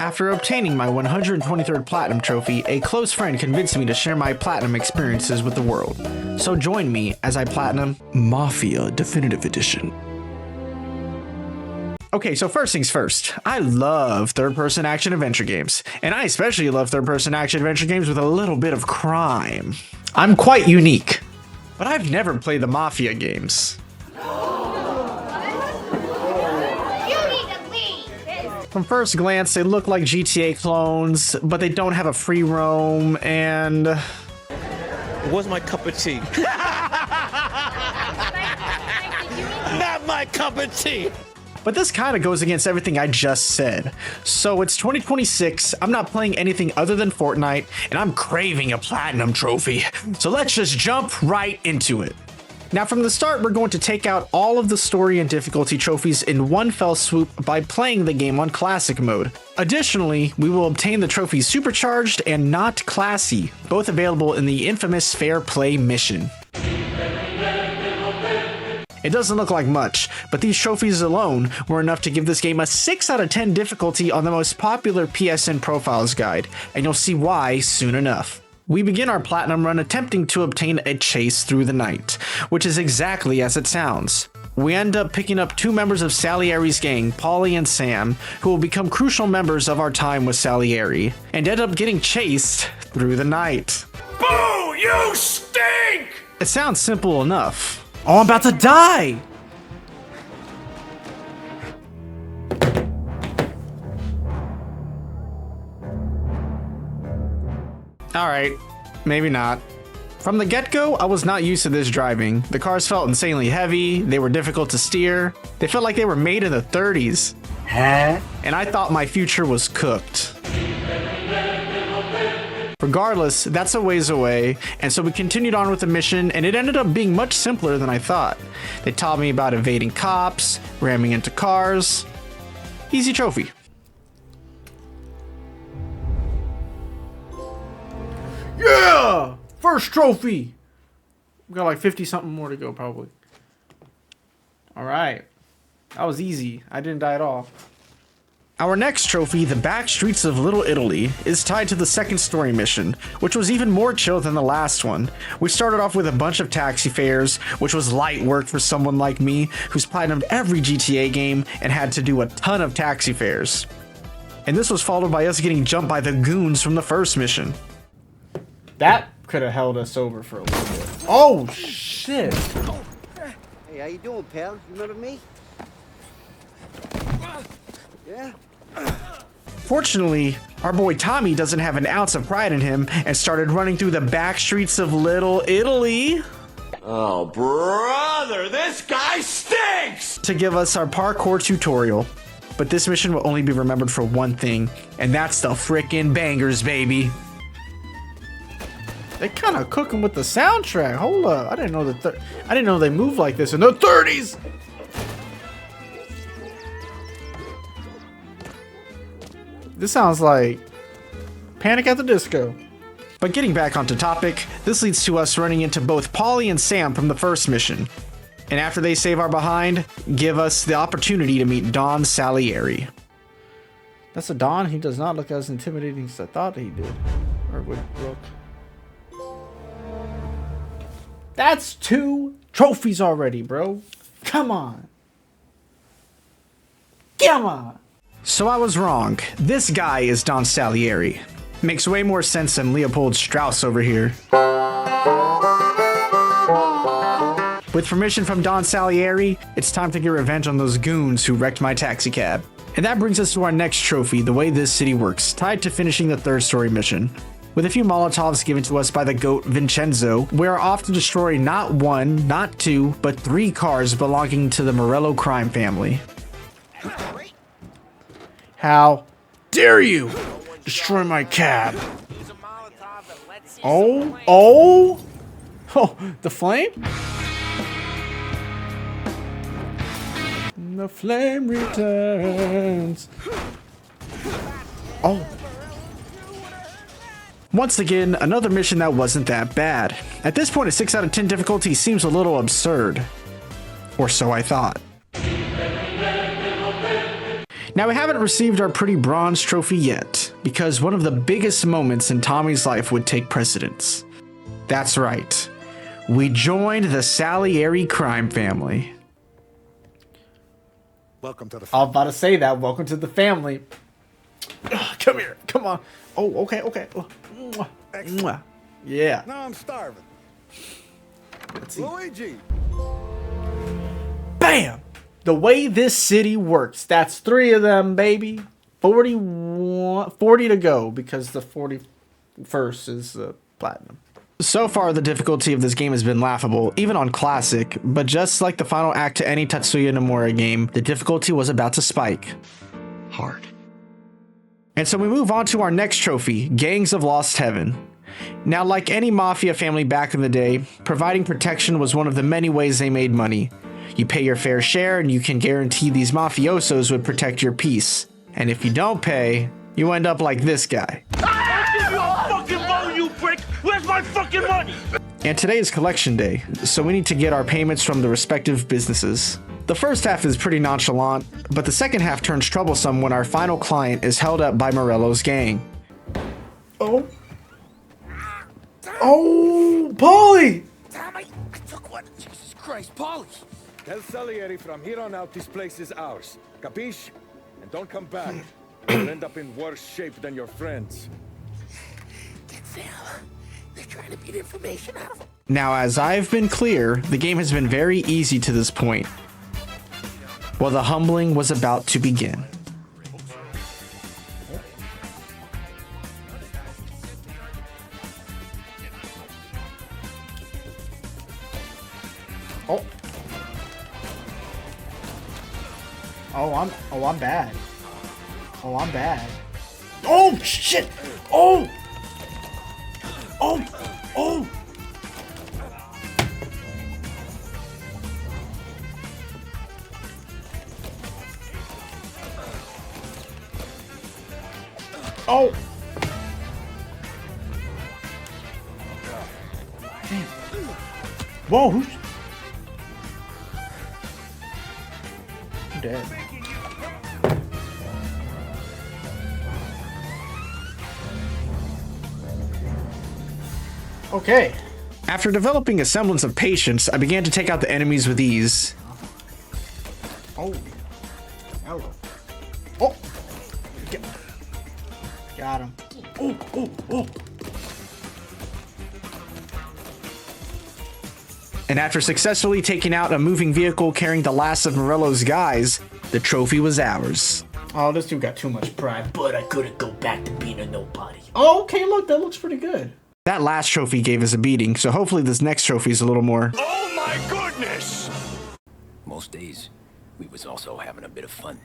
After obtaining my 123rd Platinum trophy, a close friend convinced me to share my Platinum experiences with the world. So join me as I Platinum Mafia Definitive Edition. Okay, so first things first, I love third-person action-adventure games, and I especially love third-person action-adventure games with a little bit of crime. I'm quite unique, but I've never played the Mafia games. From first glance, they look like GTA clones, but they don't have a free roam, and... It was my cup of tea. Not my cup of tea! But this kind of goes against everything I just said. So it's 2026, I'm not playing anything other than Fortnite, and I'm craving a Platinum trophy. So let's just jump right into it. Now from the start, we're going to take out all of the story and difficulty trophies in one fell swoop by playing the game on Classic mode. Additionally, we will obtain the trophies Supercharged and Not Classy, both available in the infamous Fair Play mission. It doesn't look like much, but these trophies alone were enough to give this game a 6 out of 10 difficulty on the most popular PSN profiles guide, and you'll see why soon enough. We begin our Platinum run attempting to obtain a chase through the night, which is exactly as it sounds. We end up picking up 2 members of Salieri's gang, Paulie and Sam, who will become crucial members of our time with Salieri, and end up getting chased through the night. Boo! You stink! It sounds simple enough. Oh, I'm about to die! Alright, maybe not. From the get-go, I was not used to this driving. The cars felt insanely heavy, they were difficult to steer, they felt like they were made in the 30s. Huh? And I thought my future was cooked. Regardless, that's a ways away, and so we continued on with the mission, and it ended up being much simpler than I thought. They taught me about evading cops, ramming into cars. Easy trophy. Yeah! First trophy! We got like 50 something more to go probably. Alright. That was easy. I didn't die at all. Our next trophy, the Back Streets of Little Italy, is tied to the second story mission, which was even more chill than the last one. We started off with a bunch of taxi fares, which was light work for someone like me, who's platinumed every GTA game and had to do a ton of taxi fares. And this was followed by us getting jumped by the goons from the first mission. That could have held us over for a little bit. Oh, shit! Hey, how you doing, pal? You remember me? Yeah? Fortunately, our boy Tommy doesn't have an ounce of pride in him and started running through the back streets of Little Italy. Oh, brother, this guy stinks! To give us our parkour tutorial. But this mission will only be remembered for one thing, and that's the frickin' bangers, baby. They kind of cooking with the soundtrack. Hold up, I didn't know they moved like this in the 30s. This sounds like Panic at the Disco. But getting back onto topic, this leads to us running into both Paulie and Sam from the first mission. And after they save our behind, give us the opportunity to meet Don Salieri. That's a Don? He does not look as intimidating as I thought he did. Or would look. That's 2 trophies already, bro. Come on. Come on. So I was wrong. This guy is Don Salieri. Makes way more sense than Leopold Strauss over here. With permission from Don Salieri, it's time to get revenge on those goons who wrecked my taxi cab. And that brings us to our next trophy, The Way This City Works, tied to finishing the third story mission. With a few Molotovs given to us by the GOAT Vincenzo, we are off to destroy not 1, not 2, but 3 cars belonging to the Morello crime family. How dare you destroy my cab? Oh, the flame? The flame returns. Oh. Once again, another mission that wasn't that bad. At this point, a 6 out of 10 difficulty seems a little absurd. Or so I thought. Now, we haven't received our pretty bronze trophy yet, because one of the biggest moments in Tommy's life would take precedence. That's right. We joined the Salieri crime family. Welcome to the I was about to say that. Welcome to the family. Come here. Come on. Oh, okay, okay. Mwah. Mwah. Yeah. No, I'm starving. Let's see. Luigi! Bam! The way this city works. That's 3 of them, baby. 40 to go, because the 41st is platinum. So far, the difficulty of this game has been laughable, even on Classic, but just like the final act to any Tatsuya Nomura game, the difficulty was about to spike. Hard. And so we move on to our next trophy, Gangs of Lost Heaven. Now, like any Mafia family back in the day, providing protection was one of the many ways they made money. You pay your fair share and you can guarantee these mafiosos would protect your peace. And if you don't pay, you end up like this guy. Where's my fucking money? And today is collection day, so we need to get our payments from the respective businesses. The first half is pretty nonchalant, but the second half turns troublesome when our final client is held up by Morello's gang. Oh. Oh, Paulie! Tommy, I took one. Jesus Christ, Paulie. Tell Salieri from here on out this place is ours. Capiche? And don't come back. You'll end up in worse shape than your friends. Get Phil. They're trying to beat information out of him. Now, as I've been clear, the game has been very easy to this point. Well, the humbling was about to begin. Oh. Oh, I'm bad. Oh, I'm bad. Oh, shit! Oh! Oh! Oh! Oh! Damn. Whoa, who's... I'm dead. Okay. After developing a semblance of patience, I began to take out the enemies with ease. Oh. Hello. Oh! Got him. Oh, oh, oh! And after successfully taking out a moving vehicle carrying the last of Morello's guys, the trophy was ours. Oh, this dude got too much pride. But I couldn't go back to being a nobody. Oh, okay, look, that looks pretty good. That last trophy gave us a beating, so hopefully this next trophy is a little more. Oh my goodness! Most days, we was also having a bit of fun.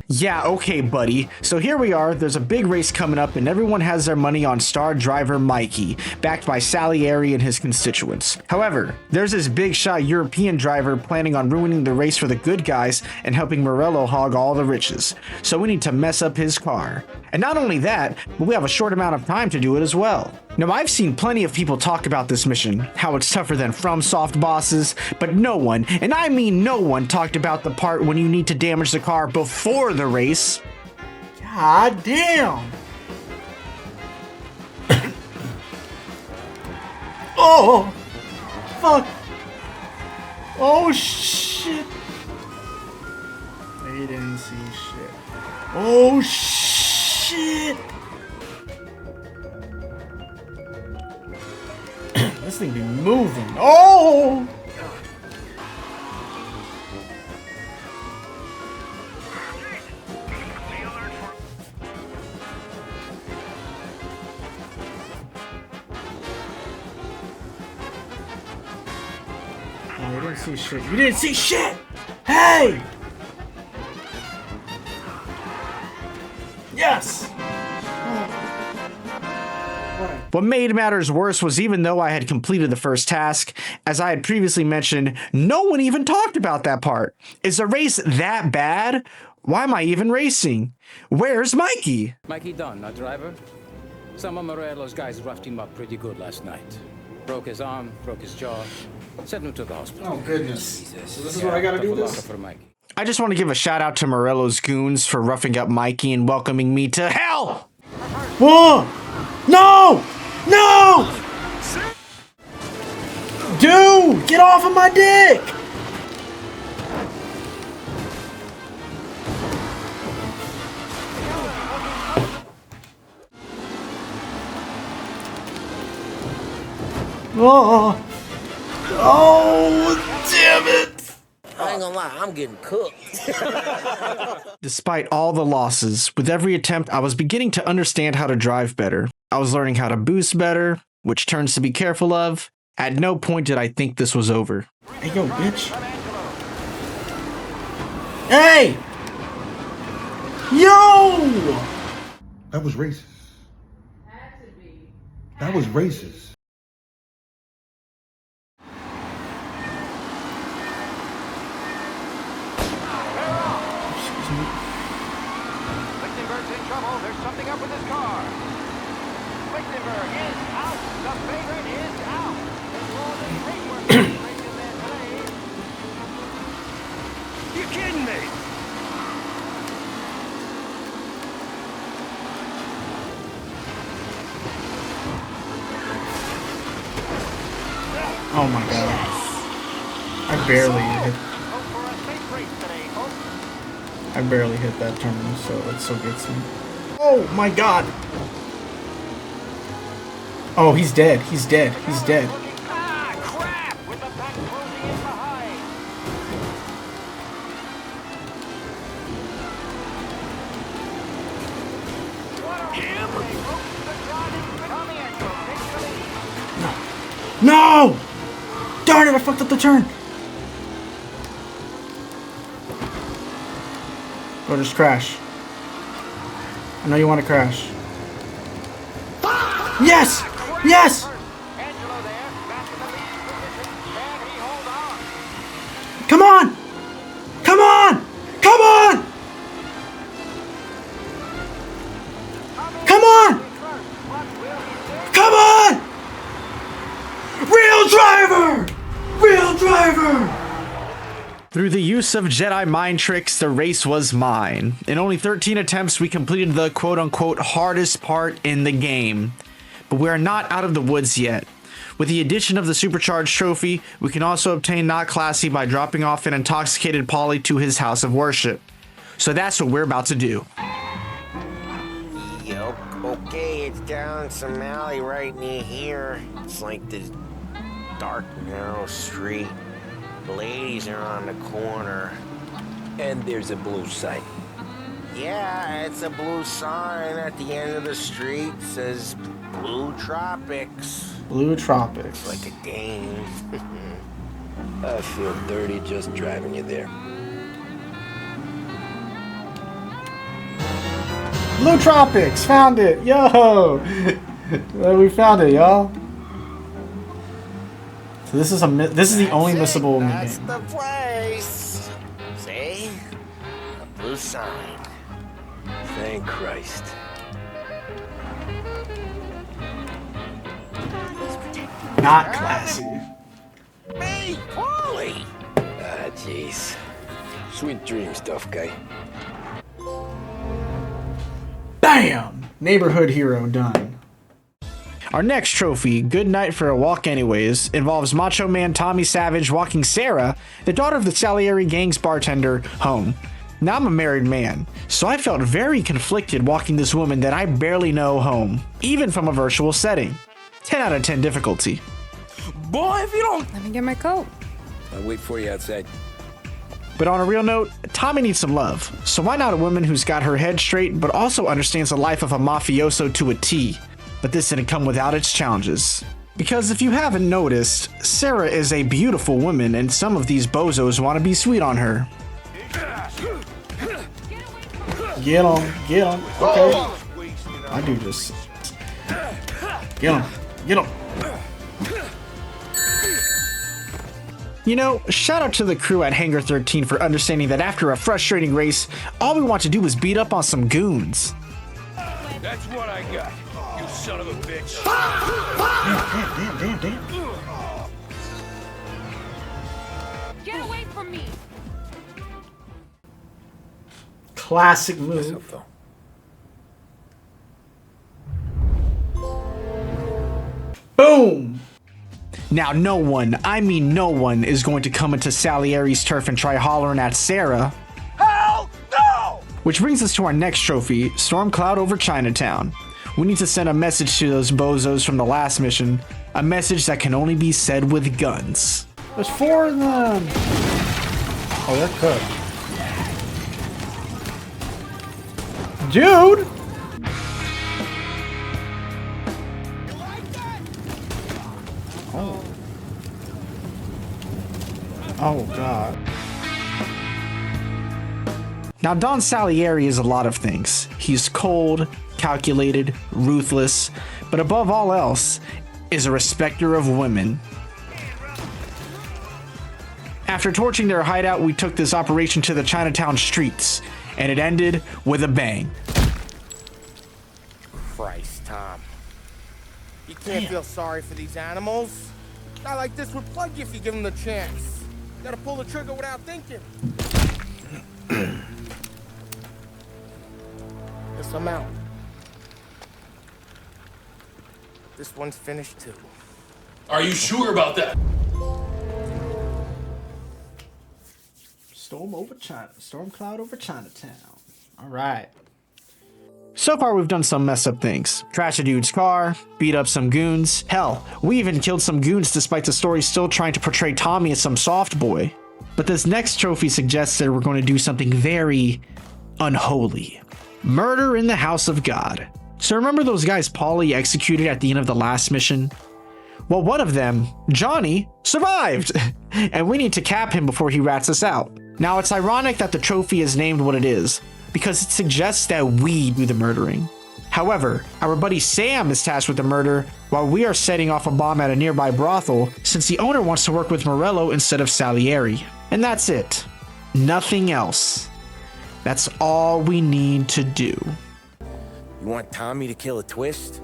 Yeah, okay, buddy. So here we are, there's a big race coming up and everyone has their money on star driver Mikey, backed by Salieri and his constituents. However, there's this big shot European driver planning on ruining the race for the good guys and helping Morello hog all the riches. So we need to mess up his car. And not only that, but we have a short amount of time to do it as well. Now, I've seen plenty of people talk about this mission, how it's tougher than FromSoft bosses, but no one, and I mean no one, talked about the part when you need to damage the car before the race. God damn! Oh! Fuck! Oh shit! They didn't see shit. Oh shit! This thing be moving. Oh! Oh, you didn't see shit. You didn't see shit! Hey! Yes! What made matters worse was even though I had completed the first task, as I had previously mentioned, no one even talked about that part. Is the race that bad? Why am I even racing? Where's Mikey? Mikey Dunn, our driver. Some of Morello's guys roughed him up pretty good last night. Broke his arm, broke his jaw, sent him to the hospital. Oh goodness. Jesus. So this is what I gotta do this? For Mikey. I just want to give a shout out to Morello's goons for roughing up Mikey and welcoming me to hell! Whoa! No! No! Dude! Get off of my dick! Oh! Oh, damn it! I ain't gonna lie, I'm getting cooked. Despite all the losses, with every attempt, I was beginning to understand how to drive better. I was learning how to boost better, which turns to be careful of. At no point did I think this was over. Hey, yo, bitch. Hey! Yo! That was racist. That was racist. Lichtenberg's in trouble. There's something up with his car. Lichtenberg is out. The favorite is out. You kidding me? Oh my god. I barely hit that turn, so it still gets me. Oh my god! Oh, he's dead. He's dead. He's dead. Ah, crap! With the back closing in behind. No! Darn it, I fucked up the turn! Or just crash. I know you want to crash. Yes! Yes! Angelo there, back in the lead position. Can he hold on? Come on! Come on! Come on! Come on! Come on! Real driver! Real driver! Through the use of Jedi mind tricks, the race was mine. In only 13 attempts, we completed the quote-unquote hardest part in the game. But we are not out of the woods yet. With the addition of the supercharged trophy, we can also obtain Not Classy by dropping off an intoxicated Polly to his house of worship. So that's what we're about to do. Yup. Okay, it's down some alley right near here. It's like this dark, narrow street. The ladies are on the corner. And there's a blue sign. Yeah, it's a blue sign at the end of the street. Says Blue Tropics. Blue Tropics. Like a game. I feel dirty just driving you there. Blue Tropics! Found it! Yo! We found it, y'all. So this is the only missable That's game. the place. See? A blue sign. Thank Christ. Not classy. Me, Polly. Ah, jeez. Sweet dreams, tough guy. Bam! Neighborhood hero done. Our next trophy, Good Night for a Walk Anyways, involves Macho Man Tommy Savage walking Sarah, the daughter of the Salieri gang's bartender, home. Now I'm a married man, so I felt very conflicted walking this woman that I barely know home, even from a virtual setting. 10 out of 10 difficulty. Boy, if you don't... Let me get my coat. I'll wait for you outside. But on a real note, Tommy needs some love, so why not a woman who's got her head straight but also understands the life of a mafioso to a T? But this didn't come without its challenges. Because if you haven't noticed, Sarah is a beautiful woman and some of these bozos want to be sweet on her. Get him, get him, okay. I do just... Get him, get him. You know, shout out to the crew at Hangar 13 for understanding that after a frustrating race, all we want to do is beat up on some goons. That's what I got. You son of a bitch. Damn. Get away from me! Classic move. Boom! Now no one, I mean no one, is going to come into Salieri's turf and try hollering at Sarah. Hell no! Which brings us to our next trophy, Storm Cloud over Chinatown. We need to send a message to those bozos from the last mission. A message that can only be said with guns. There's 4 of them! Oh, they're cooked. Dude! Oh. Oh, God. Now, Don Salieri is a lot of things. He's cold, calculated, ruthless, but above all else, is a respecter of women. After torching their hideout, we took this operation to the Chinatown streets, and it ended with a bang. Christ, Tom. You can't feel sorry for these animals. A guy like this would plug you if you give him the chance. You gotta pull the trigger without thinking. Guess I'm out. This one's finished too. Are you sure about that? Storm Cloud over Chinatown. All right. So far, we've done some messed up things. Trash a dude's car, beat up some goons. Hell, we even killed some goons despite the story still trying to portray Tommy as some soft boy. But this next trophy suggests that we're going to do something very unholy. Murder in the house of God. So remember those guys Paulie executed at the end of the last mission? Well, one of them, Johnny, survived! And we need to cap him before he rats us out. Now, it's ironic that the trophy is named what it is, because it suggests that we do the murdering. However, our buddy Sam is tasked with the murder while we are setting off a bomb at a nearby brothel since the owner wants to work with Morello instead of Salieri. And that's it. Nothing else. That's all we need to do. You want Tommy to kill a twist?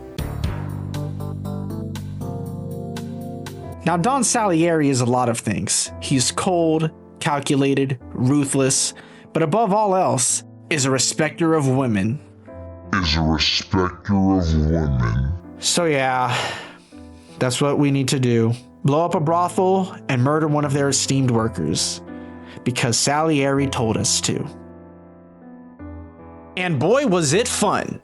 Now, Don Salieri is a lot of things. He's cold, calculated, ruthless, but above all else, is a respecter of women. So yeah, that's what we need to do. Blow up a brothel and murder one of their esteemed workers. Because Salieri told us to. And boy, was it fun.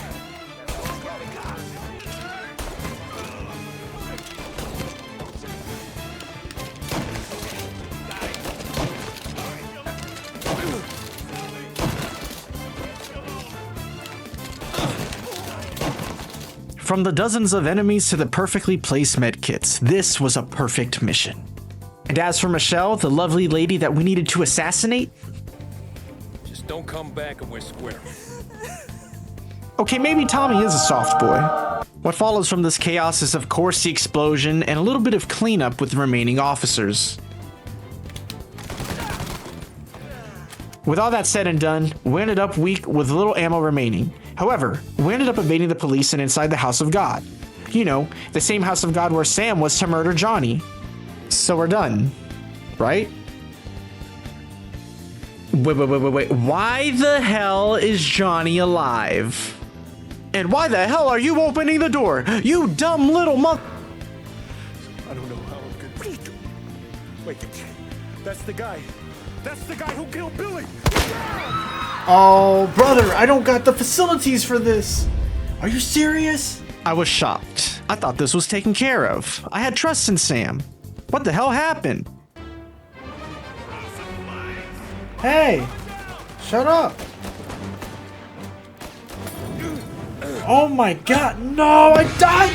From the dozens of enemies to the perfectly placed medkits, this was a perfect mission. And as for Michelle, the lovely lady that we needed to assassinate, Just don't come back and we're square. okay, maybe Tommy is a soft boy. What follows from this chaos is of course the explosion and a little bit of cleanup with the remaining officers. With all that said and done, we ended up weak with little ammo remaining. However, we ended up evading the police and inside the House of God. You know, the same House of God where Sam was to murder Johnny. So we're done, right? Wait. Why the hell is Johnny alive? And why the hell are you opening the door? You dumb little I don't know how I'm good. What are you doing? Wait, that's the guy. That's the guy who killed Billy. Oh, brother, I don't got the facilities for this. Are you serious? I was shocked. I thought this was taken care of. I had trust in Sam. What the hell happened? Hey, shut up. Oh my god, no, I died!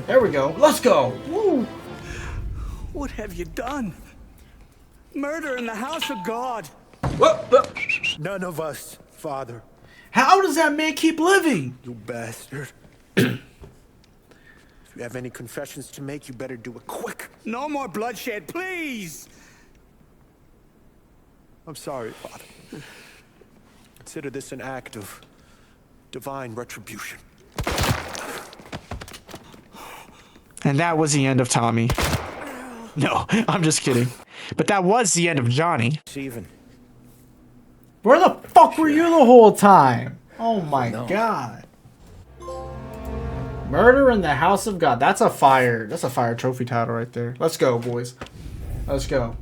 There we go. Let's go. Woo. What have you done? Murder in the house of God. None of us, Father. How does that man keep living? You bastard. If you have any confessions to make, you better do it quick. No more bloodshed, please. I'm sorry, Father. Consider this an act of divine retribution. And that was the end of Tommy. No, I'm just kidding. But that was the end of Johnny. Steven. Where the fuck were you the whole time? Oh my god. Murder in the House of God. That's a fire trophy title right there. Let's go, boys. Let's go.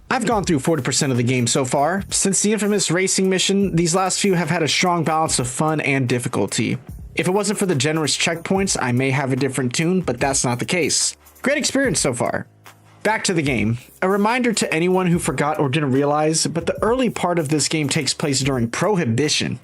I've gone through 40% of the game so far. Since the infamous racing mission, these last few have had a strong balance of fun and difficulty. If it wasn't for the generous checkpoints, I may have a different tune, but that's not the case. Great experience so far. Back to the game. A reminder to anyone who forgot or didn't realize, but the early part of this game takes place during Prohibition.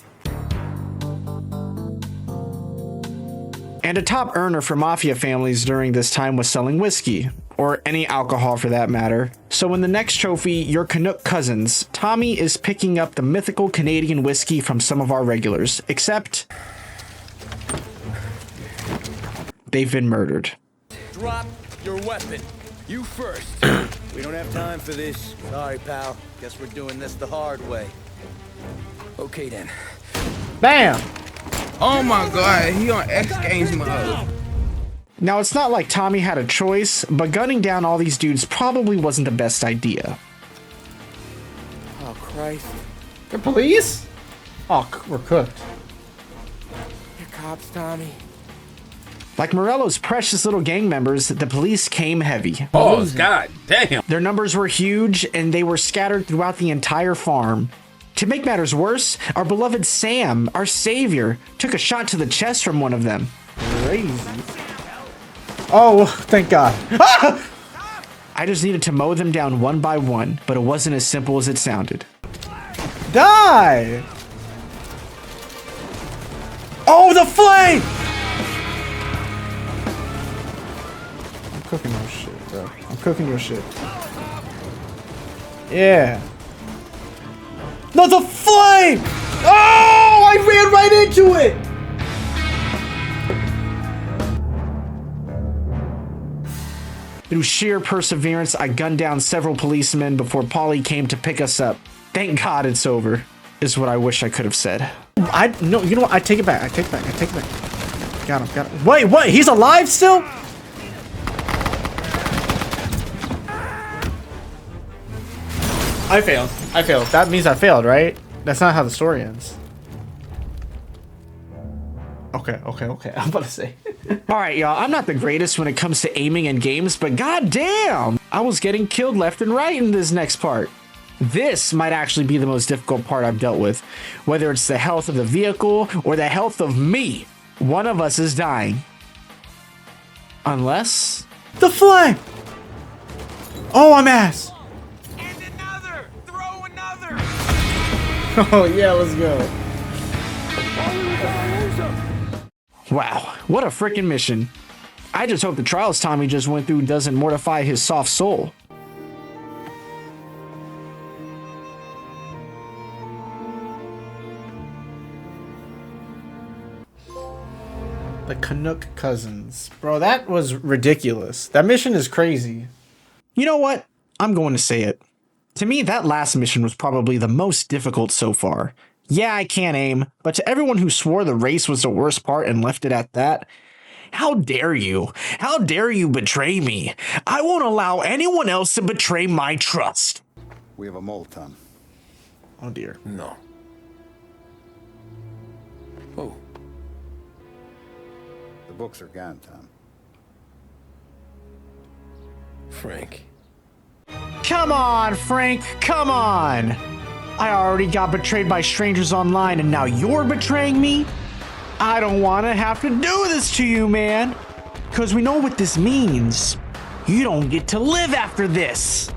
And a top earner for Mafia families during this time was selling whiskey, or any alcohol for that matter. So in the next trophy, Your Canuck Cousins, Tommy is picking up the mythical Canadian whiskey from some of our regulars, except they've been murdered. Drop your weapon. You first. We don't have time for this. Sorry, pal. Guess we're doing this the hard way. Okay then. Bam! Oh my god, he on X Games mode. Now, it's not like Tommy had a choice, but gunning down all these dudes probably wasn't the best idea. Oh, Christ. The police? Oh, we're cooked. You're cops, Tommy. Like Morello's precious little gang members, the police came heavy. Oh, god damn. Their numbers were huge, and they were scattered throughout the entire farm. To make matters worse, our beloved Sam, our savior, took a shot to the chest from one of them. Crazy. Oh, thank God. I just needed to mow them down one by one, but it wasn't as simple as it sounded. Die! Oh, the flame! I'm cooking your shit, bro. I'm cooking your shit. Yeah. No, the flame! Oh, I ran right into it! Through sheer perseverance, I gunned down several policemen before Polly came to pick us up. Thank God it's over, is what I wish I could have said. No, you know what? I take it back. I take it back. Got him. Wait, what? He's alive still? I failed. That means I failed, right? That's not how the story ends. Okay. I'm about to say. All right, y'all. I'm not the greatest when it comes to aiming in games, but goddamn, I was getting killed left and right in this next part. This might actually be the most difficult part I've dealt with. Whether it's the health of the vehicle or the health of me, one of us is dying. Unless... the flame! Oh, I'm ass! And another! Throw another! Oh, yeah, let's go. Wow, what a freaking mission. I just hope the trials Tommy just went through doesn't mortify his soft soul. The Canuck Cousins. Bro, that was ridiculous. That mission is crazy. You know what? I'm going to say it. To me, that last mission was probably the most difficult so far. Yeah, I can't aim, but to everyone who swore the race was the worst part and left it at that, how dare you? How dare you betray me? I won't allow anyone else to betray my trust. We have a mole, Tom. Oh dear. No. Oh. The books are gone, Tom. Frank. Come on, Frank, come on! I already got betrayed by strangers online and now you're betraying me? I don't want to have to do this to you, man. Because we know what this means. You don't get to live after this.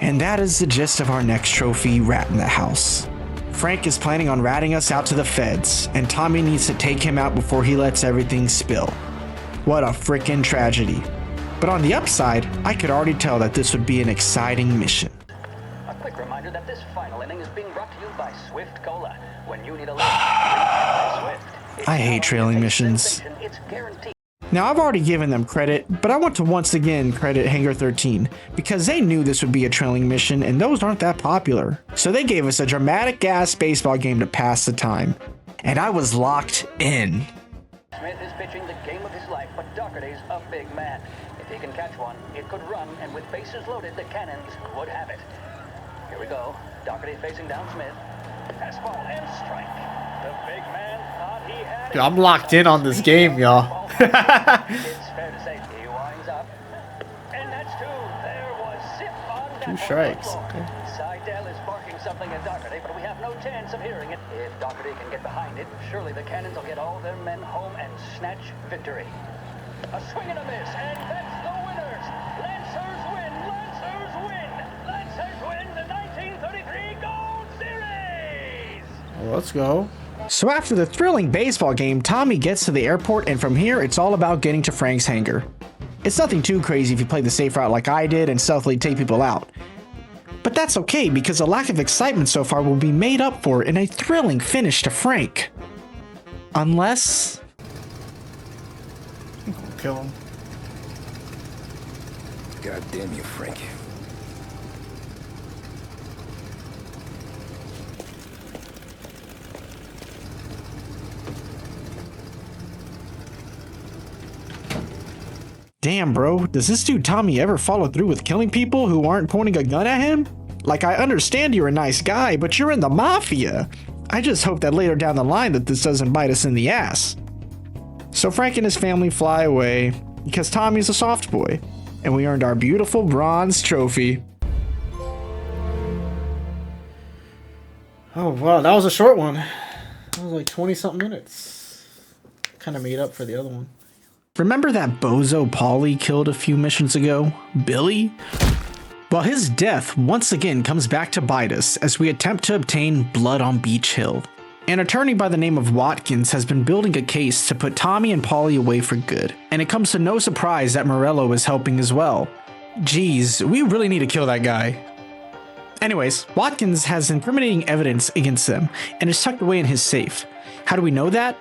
And that is the gist of our next trophy, Rat in the House. Frank is planning on ratting us out to the feds, and Tommy needs to take him out before he lets everything spill. What a frickin' tragedy. But on the upside, I could already tell that this would be an exciting mission. A quick reminder that this final inning is being brought to you by Swift Cola. When you need a lift, Swift. I hate trailing missions. It's guaranteed. Now, I've already given them credit, but I want to once again credit Hangar 13, because they knew this would be a trailing mission, and those aren't that popular. So they gave us a dramatic-ass baseball game to pass the time. And I was locked in. Smith is pitching the game of his life, but Doherty's a big If he can catch one, it could run, and with bases loaded, the cannons would have it. Here we go. Doherty facing down Smith. Fastball and strike. The big man thought he had Dude, I'm locked in on this game, y'all. It's fair to say he winds up. And that's two. There was zip on that. 2 strikes. Okay. Seidel is barking something at Doherty, but we have no chance of hearing it. If Doherty can get behind it, surely the Cannons will get all their men home and snatch victory. A swing and a miss, and that's the winners. Lancers win. Lancers win. Lancers win the 1933 Gold Series. Well, let's go. So after the thrilling baseball game, Tommy gets to the airport, and from here, it's all about getting to Frank's hangar. It's nothing too crazy if you play the safe route like I did and stealthily take people out. But that's okay, because the lack of excitement so far will be made up for in a thrilling finish to Frank. Unless... I'll kill him. God damn you, Frank. Damn, bro, does this dude Tommy ever follow through with killing people who aren't pointing a gun at him? Like, I understand you're a nice guy, but you're in the Mafia. I just hope that later down the line that this doesn't bite us in the ass. So Frank and his family fly away, because Tommy's a soft boy, and we earned our beautiful bronze trophy. Oh, wow, that was a short one. That was like 20-something minutes. Kind of made up for the other one. Remember that bozo Paulie killed a few missions ago? Billy? Well, his death once again comes back to bite us as we attempt to obtain blood on Beach Hill. An attorney by the name of Watkins has been building a case to put Tommy and Paulie away for good, and it comes to no surprise that Morello is helping as well. Geez, we really need to kill that guy. Anyways, Watkins has incriminating evidence against them, and is tucked away in his safe. How do we know that?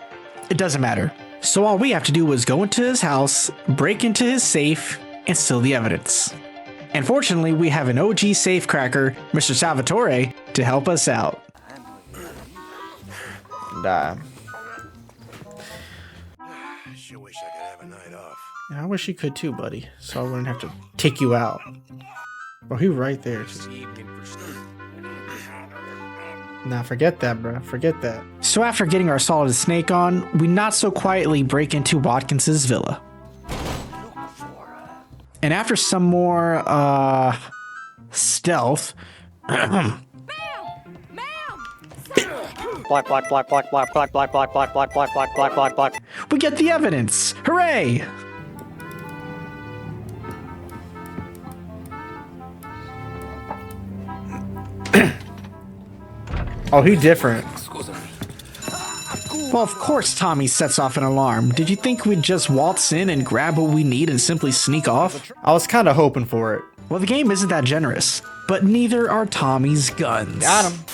It doesn't matter. So all we have to do was go into his house, break into his safe, and steal the evidence. And fortunately, we have an OG safecracker, Mr. Salvatore, to help us out. I Sure wish I could have a night off. Yeah, I wish you could too, buddy, so I wouldn't have to take you out. Bro, he right there. Just... Nah, forget that, bro. Forget that. So after getting our solid snake on, we not so quietly break into Watkins's villa. And after some more, stealth... Block, block, block, block, block, block, block, block, block, block, block, block, block, block, block. We get the evidence! Hooray! Oh, he different. Well, of course Tommy sets off an alarm. Did you think we'd just waltz in and grab what we need and simply sneak off? I was kind of hoping for it. Well, the game isn't that generous, but neither are Tommy's guns. Got him.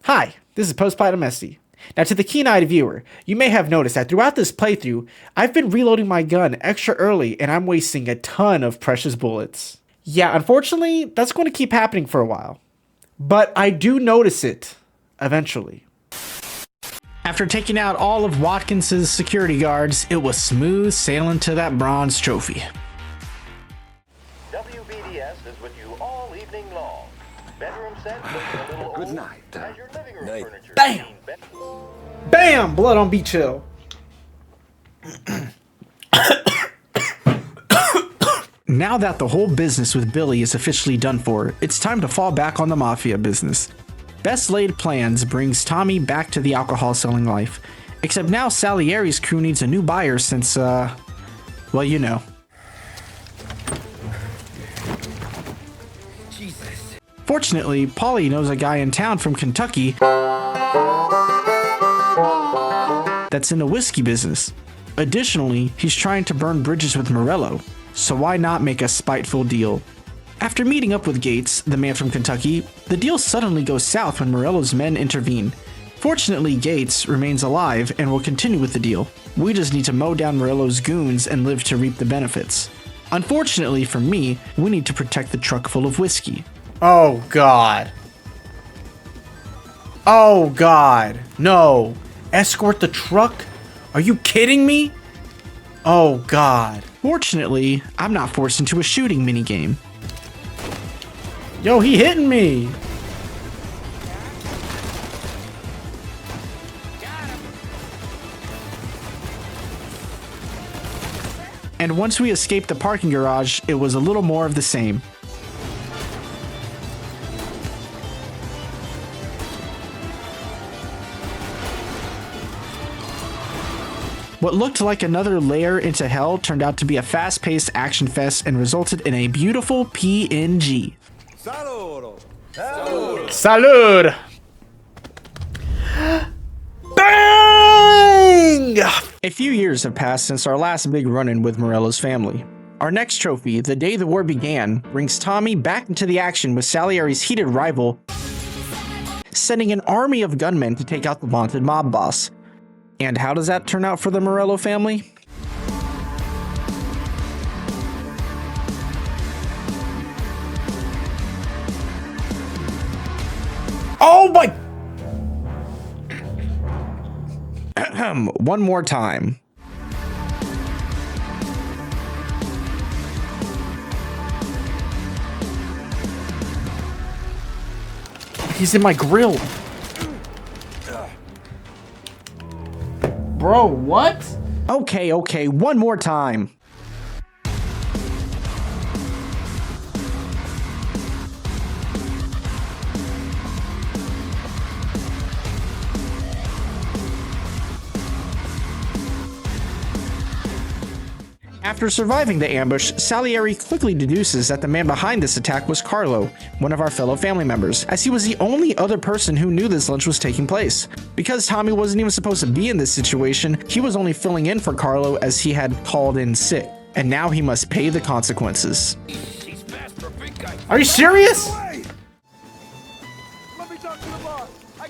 Hi, this is Postpilot Messi. Now, to the keen-eyed viewer, you may have noticed that throughout this playthrough, I've been reloading my gun extra early and I'm wasting a ton of precious bullets. Yeah, unfortunately, that's going to keep happening for a while. But I do notice it, eventually. After taking out all of Watkins's security guards, it was smooth sailing to that bronze trophy. WBDS is with you all evening long. Bedroom set looking a little Good old. night. As your living room Night. furniture. Bam! Bam! Blood on Beach Hill. Now that the whole business with Billy is officially done for, it's time to fall back on the Mafia business. Best laid plans brings Tommy back to the alcohol selling life. Except now Salieri's crew needs a new buyer since, well, you know. Jesus. Fortunately, Paulie knows a guy in town from Kentucky that's in the whiskey business. Additionally, he's trying to burn bridges with Morello, so why not make a spiteful deal? After meeting up with Gates, the man from Kentucky, the deal suddenly goes south when Morello's men intervene. Fortunately, Gates remains alive and will continue with the deal. We just need to mow down Morello's goons and live to reap the benefits. Unfortunately for me, we need to protect the truck full of whiskey. Oh God. Oh God. No. Escort the truck? Are you kidding me? Oh God. Fortunately, I'm not forced into a shooting minigame. Yo, he hitting me! And once we escaped the parking garage, it was a little more of the same. What looked like another layer into hell turned out to be a fast-paced action fest and resulted in a beautiful PNG. Salud! Salud! Bang! A few years have passed since our last big run-in with Morello's family. Our next trophy, The Day the War Began, brings Tommy back into the action with Salieri's heated rival, sending an army of gunmen to take out the vaunted mob boss. And how does that turn out for the Morello family? Oh my! One more time. He's in my grill. Bro, what? Okay, one more time. After surviving the ambush, Salieri quickly deduces that the man behind this attack was Carlo, one of our fellow family members, as he was the only other person who knew this lunch was taking place. Because Tommy wasn't even supposed to be in this situation, he was only filling in for Carlo as he had called in sick, and now he must pay the consequences. Are you serious?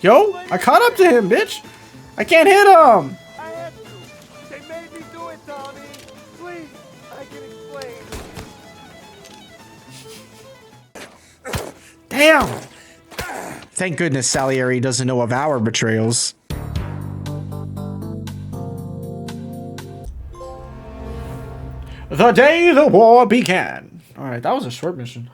Yo, I caught up to him, bitch. I can't hit him. Damn! Thank goodness Salieri doesn't know of our betrayals. The day the war began. Alright, that was a short mission.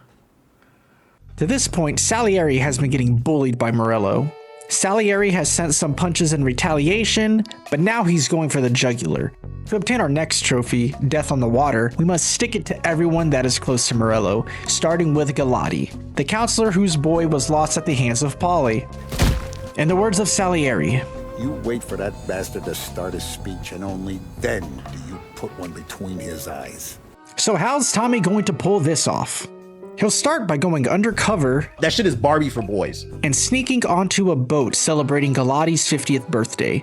To this point, Salieri has been getting bullied by Morello. Salieri has sent some punches in retaliation, but now he's going for the jugular. To obtain our next trophy, Death on the Water, we must stick it to everyone that is close to Morello, starting with Galati, the counselor whose boy was lost at the hands of Polly. In the words of Salieri, You wait for that bastard to start his speech, and only then do you put one between his eyes. So how's Tommy going to pull this off? He'll start by going undercover. That shit is Barbie for boys. And sneaking onto a boat celebrating Galati's 50th birthday.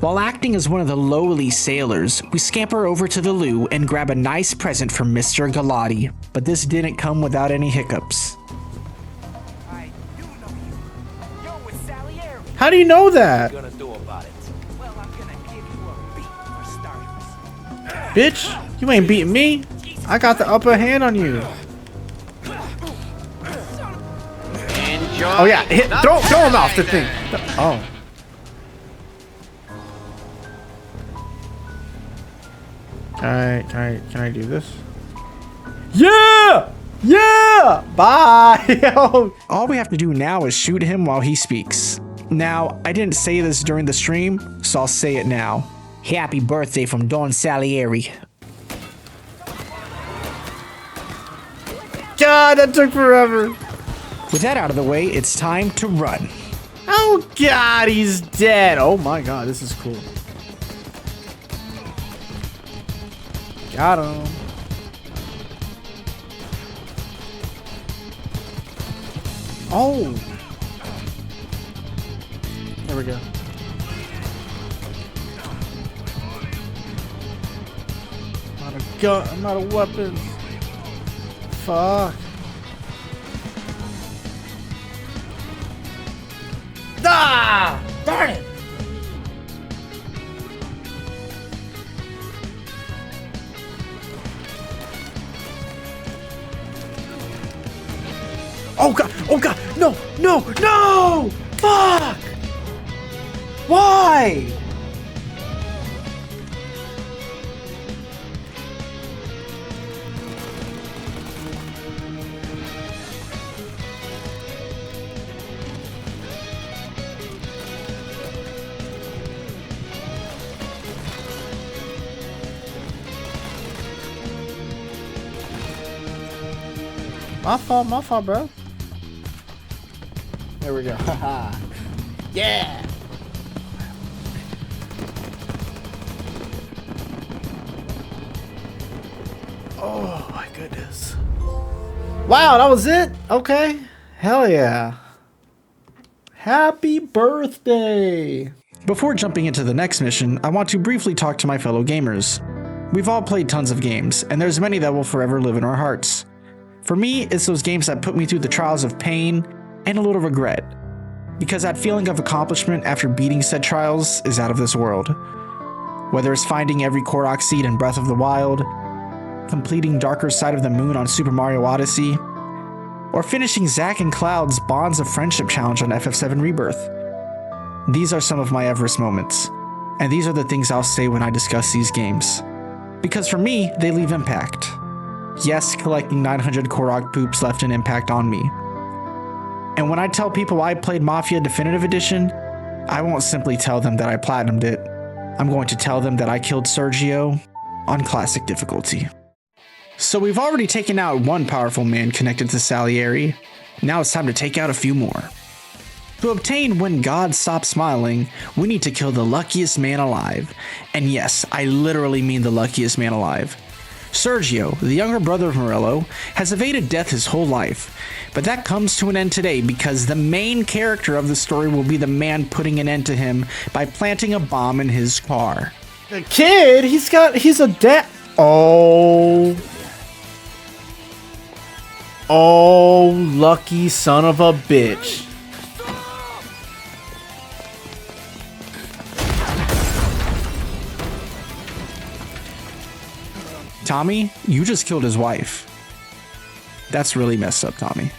While acting as one of the lowly sailors, we scamper over to the loo and grab a nice present from Mr. Galati. But this didn't come without any hiccups. How do you know that? Bitch, you ain't beating me. I got the upper hand on you. Oh yeah, throw him off the thing. Oh. Alright, can I do this? Yeah! Yeah! Bye! All we have to do now is shoot him while he speaks. Now, I didn't say this during the stream, so I'll say it now. Happy birthday from Don Salieri. God, that took forever. With that out of the way, it's time to run. Oh God, he's dead. Oh my God, this is cool. Got him. Oh. There we go. Not a gun, I'm not a weapon. Fuck. Ah! Darn it! Oh God! Oh God! No! No! No! Fuck! Why? My fault, bro. There we go. Yeah. Oh my goodness. Wow, that was it? Okay. Hell yeah. Happy birthday. Before jumping into the next mission, I want to briefly talk to my fellow gamers. We've all played tons of games, and there's many that will forever live in our hearts. For me, it's those games that put me through the trials of pain and a little regret, because that feeling of accomplishment after beating said trials is out of this world. Whether it's finding every Korok seed in Breath of the Wild, completing Darker Side of the Moon on Super Mario Odyssey, or finishing Zack and Cloud's Bonds of Friendship challenge on FF7 Rebirth. These are some of my Everest moments, and these are the things I'll say when I discuss these games. Because for me, they leave impact. Yes, collecting 900 Korok poops left an impact on me. And when I tell people I played Mafia Definitive Edition, I won't simply tell them that I platinumed it. I'm going to tell them that I killed Sergio on classic difficulty. So we've already taken out one powerful man connected to Salieri. Now it's time to take out a few more. To obtain When God Stops Smiling, we need to kill the luckiest man alive. And yes, I literally mean the luckiest man alive. Sergio, the younger brother of Morello, has evaded death his whole life. But that comes to an end today because the main character of the story will be the man putting an end to him by planting a bomb in his car. The kid? He's a dad. Oh, lucky son of a bitch. Tommy, you just killed his wife. That's really messed up, Tommy.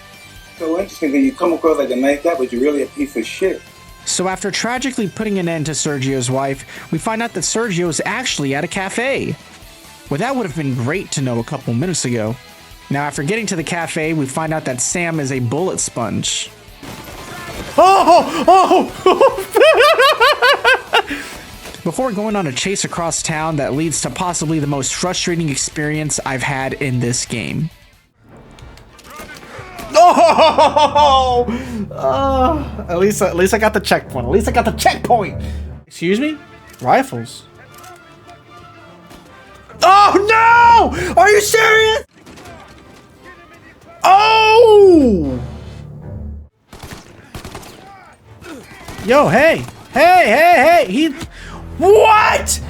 So interesting that you come across like a nice guy, but you're really a piece of shit. So after tragically putting an end to Sergio's wife, we find out that Sergio is actually at a cafe. Well, that would have been great to know a couple minutes ago. Now, after getting to the cafe, we find out that Sam is a bullet sponge. Before going on a chase across town that leads to possibly the most frustrating experience I've had in this game. At least I got the checkpoint. At least I got the checkpoint. Excuse me? Rifles. Oh no! Are you serious? Oh! Yo, hey! He... What?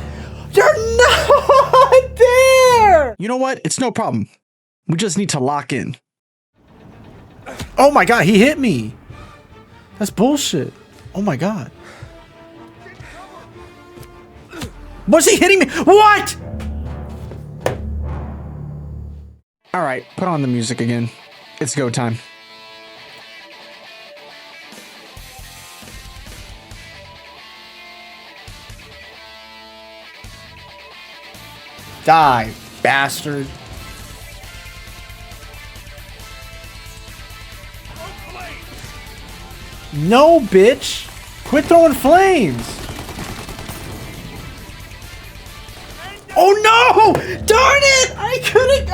You're not there! You know what? It's no problem. We just need to lock in. Oh my god, he hit me! That's bullshit. Oh my god. Was he hitting me? What? Alright, put on the music again. It's go time. Die, bastard. No, bitch. Quit throwing flames. Oh no! Darn it! I couldn't.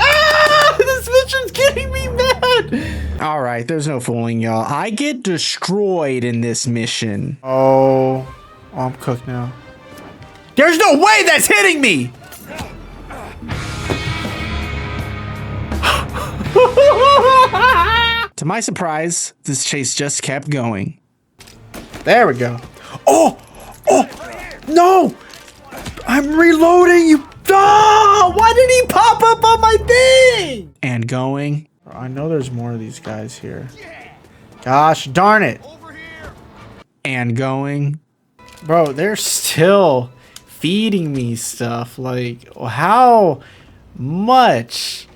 This mission's getting me mad. All right, there's no fooling y'all. I get destroyed in this mission. Oh, I'm cooked now. There's no way that's hitting me. To my surprise, this chase just kept going. There we go. Oh, no! I'm reloading, you. Oh, why did he pop up on my thing? And going. I know there's more of these guys here. Gosh darn it. And going. Bro, they're still feeding me stuff. Like, how much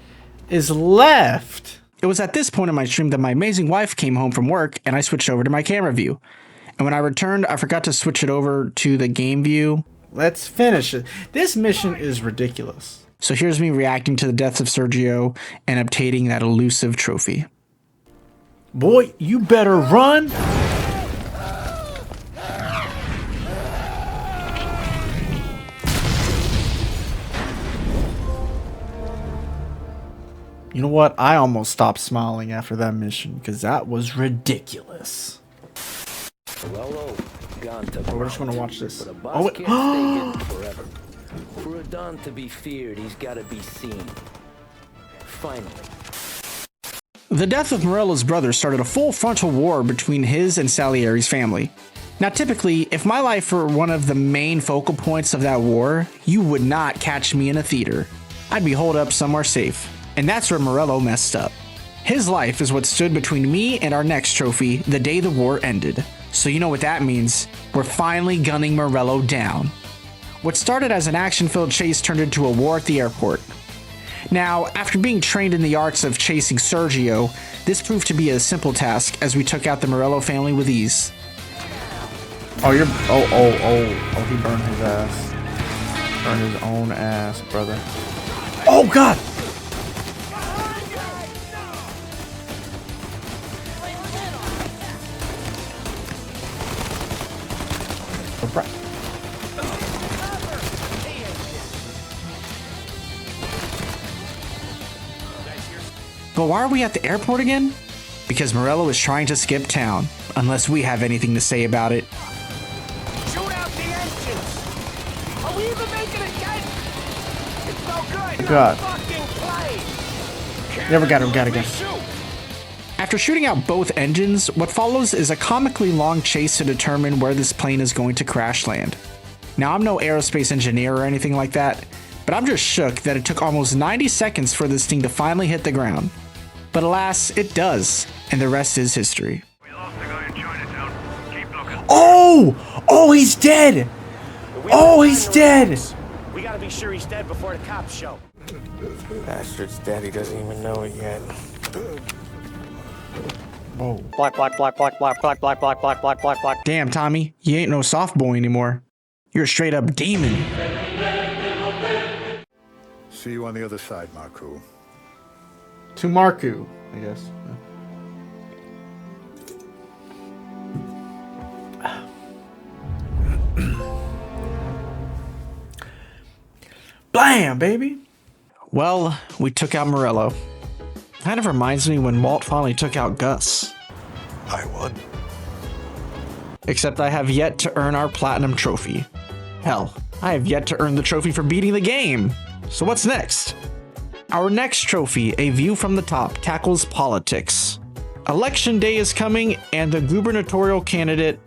is left? It was at this point in my stream that my amazing wife came home from work and I switched over to my camera view. And when I returned, I forgot to switch it over to the game view. Let's finish it. This mission is ridiculous. So here's me reacting to the deaths of Sergio and obtaining that elusive trophy. Boy, you better run. You know what? I almost stopped smiling after that mission because that was ridiculous. Morello, gone to Oh, we're just gonna watch this. But a boss Oh, wait. can't stay hidden forever. For a Don to be feared, he's gotta be seen. Finally. The death of Morello's brother started a full frontal war between his and Salieri's family. Now, typically, if my life were one of the main focal points of that war, you would not catch me in a theater. I'd be holed up somewhere safe. And that's where Morello messed up. His life is what stood between me and our next trophy the day the war ended. So you know what that means. We're finally gunning Morello down. What started as an action-filled chase turned into a war at the airport. Now, after being trained in the arts of chasing Sergio, this proved to be a simple task as we took out the Morello family with ease. Oh, he burned his ass. Burned his own ass, brother. Oh, God! But why are we at the airport again? Because Morello is trying to skip town, unless we have anything to say about it. Shoot out the engines! Are we even making it yet? It's no good! God. Fucking plane! Yeah, we got it. After shooting out both engines, what follows is a comically long chase to determine where this plane is going to crash land. Now, I'm no aerospace engineer or anything like that, but I'm just shook that it took almost 90 seconds for this thing to finally hit the ground. But alas, it does, and the rest is history. Oh! Oh, he's dead! Oh, he's dead! We gotta be sure he's dead before the cops show. Bastard's dead, he doesn't even know it yet. Whoa. Black. Damn, Tommy, you ain't no soft boy anymore. You're a straight up demon. See you on the other side, Marku. To Marku, I guess. Blam, baby. Well, we took out Morello. Kind of reminds me when Walt finally took out Gus. I won. Except I have yet to earn our platinum trophy. Hell, I have yet to earn the trophy for beating the game. So what's next? Our next trophy, A View from the Top, tackles politics. Election day is coming, and the gubernatorial candidate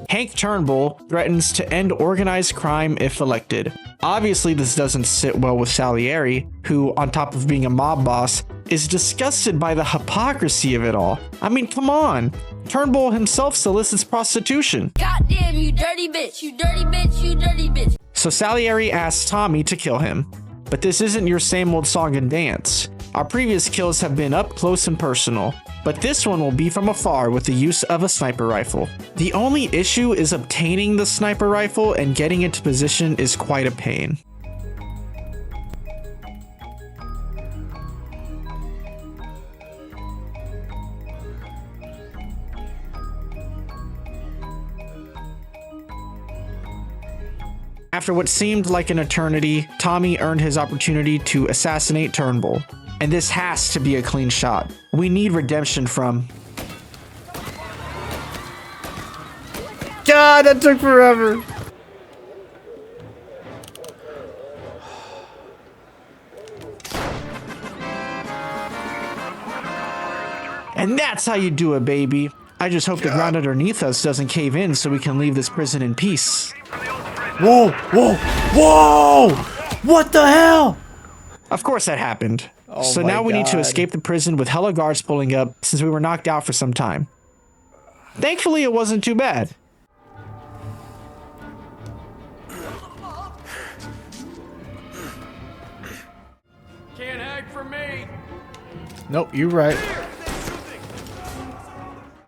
Hank Turnbull threatens to end organized crime if elected. Obviously, this doesn't sit well with Salieri, who, on top of being a mob boss, is disgusted by the hypocrisy of it all. I mean, come on. Turnbull himself solicits prostitution. Goddamn, you dirty bitch, you dirty bitch, you dirty bitch. So Salieri asks Tommy to kill him. But this isn't your same old song and dance. Our previous kills have been up close and personal, but this one will be from afar with the use of a sniper rifle. The only issue is obtaining the sniper rifle, and getting into position is quite a pain. After what seemed like an eternity, Tommy earned his opportunity to assassinate Turnbull. And this has to be a clean shot. We need redemption from... God, that took forever! And that's how you do it, baby. I just hope the ground underneath us doesn't cave in so we can leave this prison in peace. Whoa, whoa, whoa! What the hell? Of course that happened. So now we need to escape the prison with hella guards pulling up since we were knocked out for some time. Thankfully, it wasn't too bad. Can't hang for me. Nope, you're right.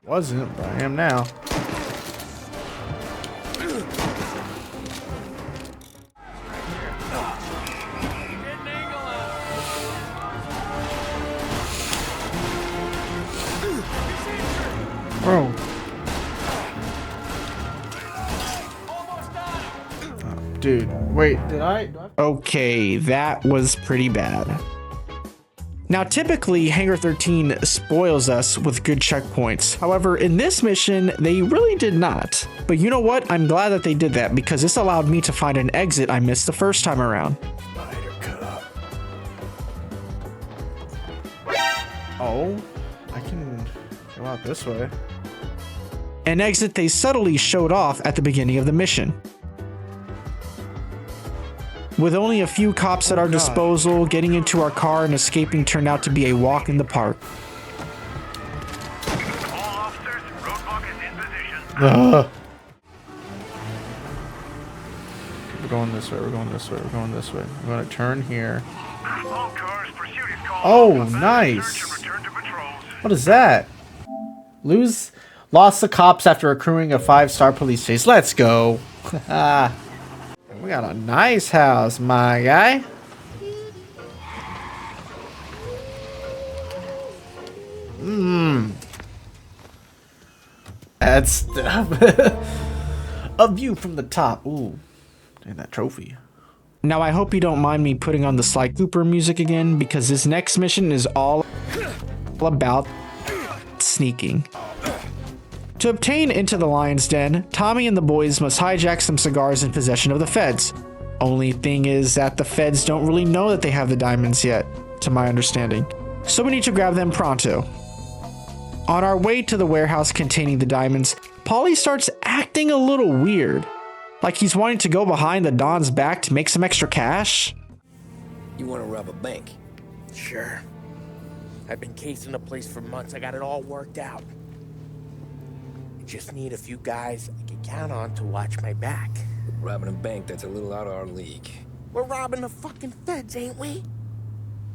Wasn't, but I am now. Bro. Oh, dude, wait, do I have Okay, that was pretty bad. Now, typically, Hangar 13 spoils us with good checkpoints. However, in this mission, they really did not. But you know what? I'm glad that they did that because this allowed me to find an exit I missed the first time around. Oh, I can go out this way. An exit they subtly showed off at the beginning of the mission. With only a few cops at our disposal, getting into our car and escaping turned out to be a walk in the park. We're going this way, we're going this way, we're going this way. I'm going to turn here. Oh, nice. What is that? Lost the cops after accruing a 5-star police chase. Let's go. We got a nice house, my guy. That's a view from the top. Ooh, and that trophy. Now, I hope you don't mind me putting on the Sly Cooper music again, because this next mission is all about sneaking. To obtain into the lion's den, Tommy and the boys must hijack some cigars in possession of the feds. Only thing is that the feds don't really know that they have the diamonds yet, to my understanding. So we need to grab them pronto. On our way to the warehouse containing the diamonds, Paulie starts acting a little weird. Like he's wanting to go behind the Don's back to make some extra cash. You want to rob a bank? Sure. I've been casing the place for months. I got it all worked out. I just need a few guys I can count on to watch my back. Robbing a bank, that's a little out of our league. We're robbing the fucking feds, ain't we?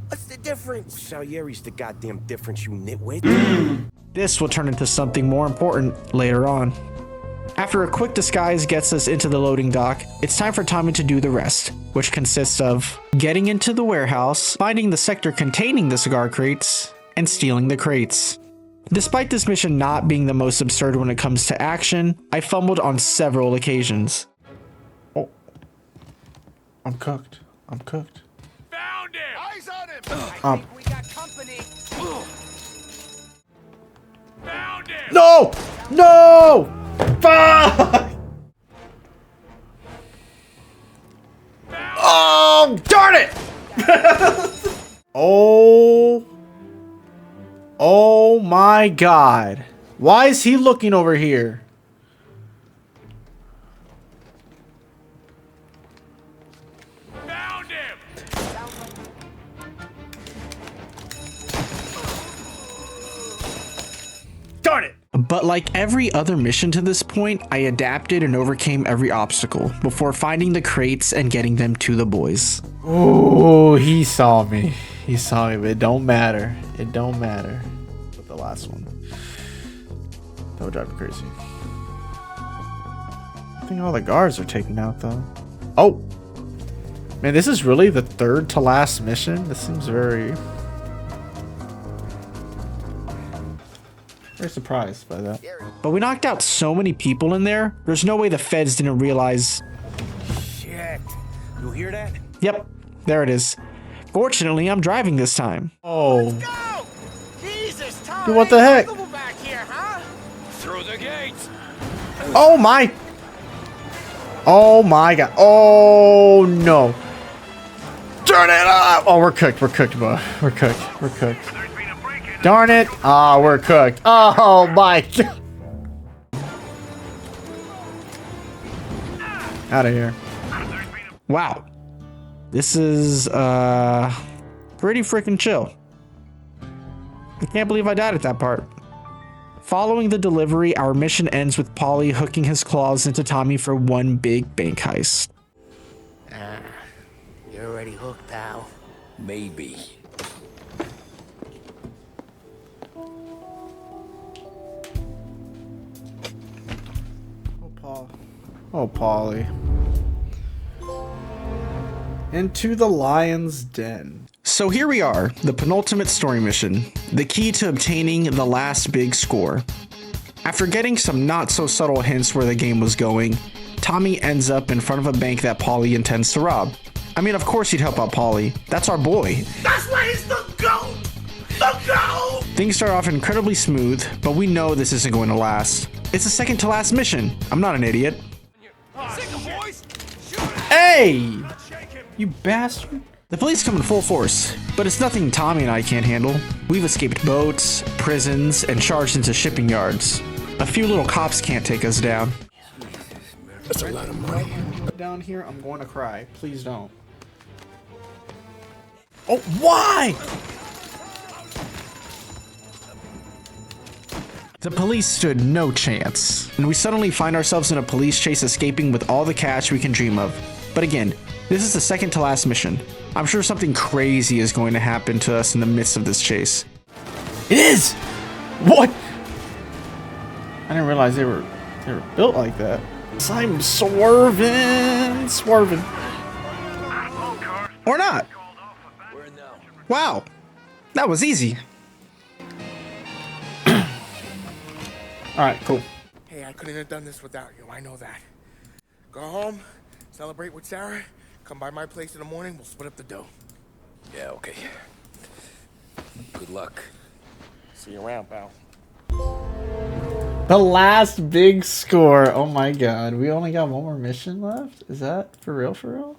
What's the difference? Salieri's the goddamn difference, you nitwit. This will turn into something more important later on. After a quick disguise gets us into the loading dock, it's time for Tommy to do the rest, which consists of getting into the warehouse, finding the sector containing the cigar crates, and stealing the crates. Despite this mission not being the most absurd when it comes to action, I fumbled on several occasions. Oh. I'm cooked. I'm cooked. Found him! Eyes on him! I think we got company. Found him! No! No! Fuck! Oh, darn it! Oh my God. Why is he looking over here? Found him! Darn it! But like every other mission to this point, I adapted and overcame every obstacle before finding the crates and getting them to the boys. Oh, he saw me. He saw me, but it don't matter. It don't matter. But the last one. That would drive me crazy. I think all the guards are taken out though. Oh! Man, this is really the third to last mission? This seems very surprised by that. But we knocked out so many people in there, there's no way the feds didn't realize. Shit. You hear that? Yep, there it is. Fortunately, I'm driving this time. Oh. Go! Jesus, Tom, Dude, what the heck? back here, huh? Through the gates! Oh my! Oh my God. Oh no. Turn it up! Oh, we're cooked. We're cooked, bro. We're cooked. We're cooked. Darn it. Oh, we're cooked. Oh my God. Out of here. Wow. This is pretty freaking chill. I can't believe I died at that part. Following the delivery, our mission ends with Paulie hooking his claws into Tommy for one big bank heist. You're already hooked, pal. Maybe. Oh, Paulie. Into the lion's den. So here we are, the penultimate story mission, the key to obtaining the last big score. After getting some not so subtle hints where the game was going, Tommy ends up in front of a bank that Paulie intends to rob. I mean, of course he'd help out Paulie. That's our boy. That's why he's the GOAT! The GOAT! Things start off incredibly smooth, but we know this isn't going to last. It's the second to last mission. I'm not an idiot. Hey! You bastard. The police come in full force, but it's nothing Tommy and I can't handle. We've escaped boats, prisons, and charged into shipping yards. A few little cops can't take us down. That's a lot of money. Down here, I'm going to cry. Please don't. Oh, why? The police stood no chance, and we suddenly find ourselves in a police chase escaping with all the cash we can dream of. But again, this is the second to last mission. I'm sure something crazy is going to happen to us in the midst of this chase. It is! What? I didn't realize they were built like that. I'm swerving. Or not. Wow. That was easy. Alright, cool. Hey, I couldn't have done this without you. I know that. Go home, celebrate with Sarah, come by my place in the morning, we'll split up the dough. Yeah, okay. Good luck. See you around, pal. The last big score. Oh my god. We only got one more mission left? Is that for real, for real?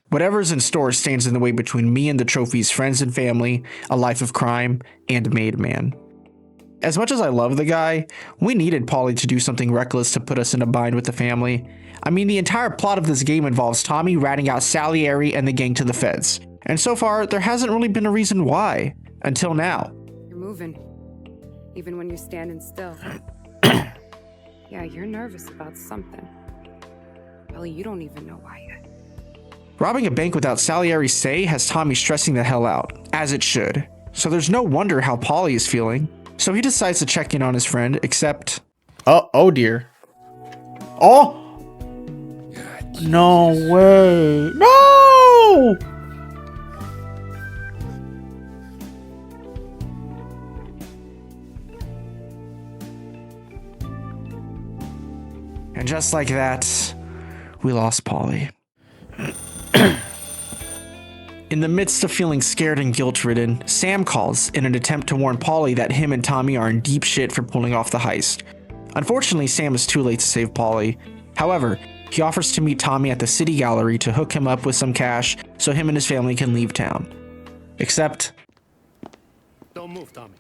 Whatever's in store stands in the way between me and the trophy's friends and family, a life of crime, and made man. As much as I love the guy, we needed Paulie to do something reckless to put us in a bind with the family. I mean, the entire plot of this game involves Tommy ratting out Salieri and the gang to the feds. And so far, there hasn't really been a reason why. Until now. You're moving. Even when you're standing still. Yeah, you're nervous about something. Probably you don't even know why yet. Robbing a bank without Salieri's say has Tommy stressing the hell out, as it should. So there's no wonder how Paulie is feeling. So he decides to check in on his friend, except... Oh dear. Oh! No way. No! And just like that, we lost Paulie. In the midst of feeling scared and guilt-ridden, Sam calls in an attempt to warn Paulie that him and Tommy are in deep shit for pulling off the heist. Unfortunately, Sam is too late to save Paulie. However, he offers to meet Tommy at the city gallery to hook him up with some cash so him and his family can leave town. Except... Don't move, Tommy.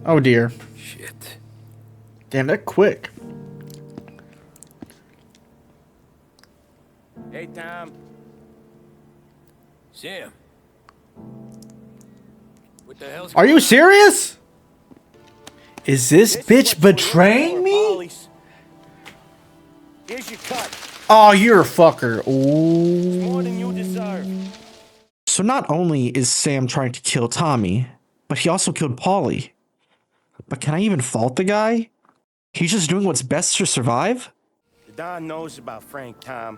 Oh dear. Shit. Damn, they're quick. Hey, Tom. Sam. What the hell's Are you serious? Is this bitch betraying me? Here's your cut. Oh, you're a fucker. Ooh. More than you deserve. So not only is Sam trying to kill Tommy, but he also killed Paulie. But can I even fault the guy? He's just doing what's best to survive? The Don knows about Frank, Tom.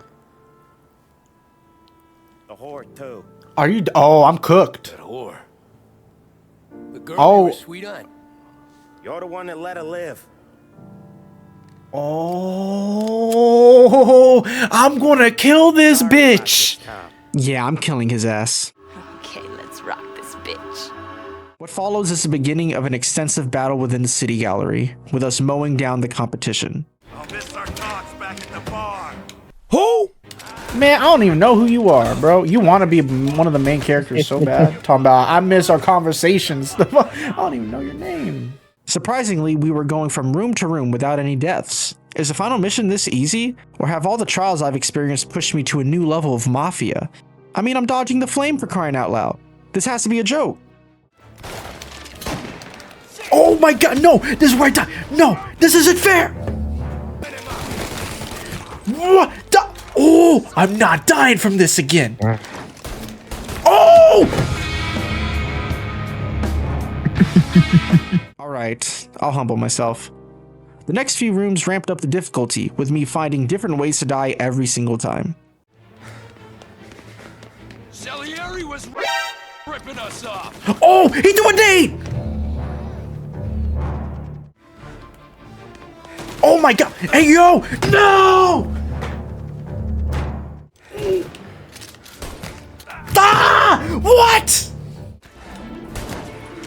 The whore, too. Are you... Oh, I'm cooked. That whore. The girl Oh. you were sweet on. You're the one that let her live. Oh, I'm gonna kill this bitch. Yeah, I'm killing his ass. Okay, let's rock this bitch. What follows is the beginning of an extensive battle within the city gallery, with us mowing down the competition. I'll miss our talks back at the bar. Who? Man, I don't even know who you are, bro. You want to be one of the main characters so bad. Talking about, I miss our conversations. I don't even know your name. Surprisingly, we were going from room to room without any deaths. Is the final mission this easy? Or have all the trials I've experienced pushed me to a new level of Mafia? I mean, I'm dodging the flame for crying out loud. This has to be a joke. Oh my god, no! This is where I die! No! This isn't fair! What? Oh! I'm not dying from this again! Oh! Alright, I'll humble myself. The next few rooms ramped up the difficulty, with me finding different ways to die every single time. Salieri was ripping us off. Oh! He threw a nade! Oh my god! Hey yo! No! What?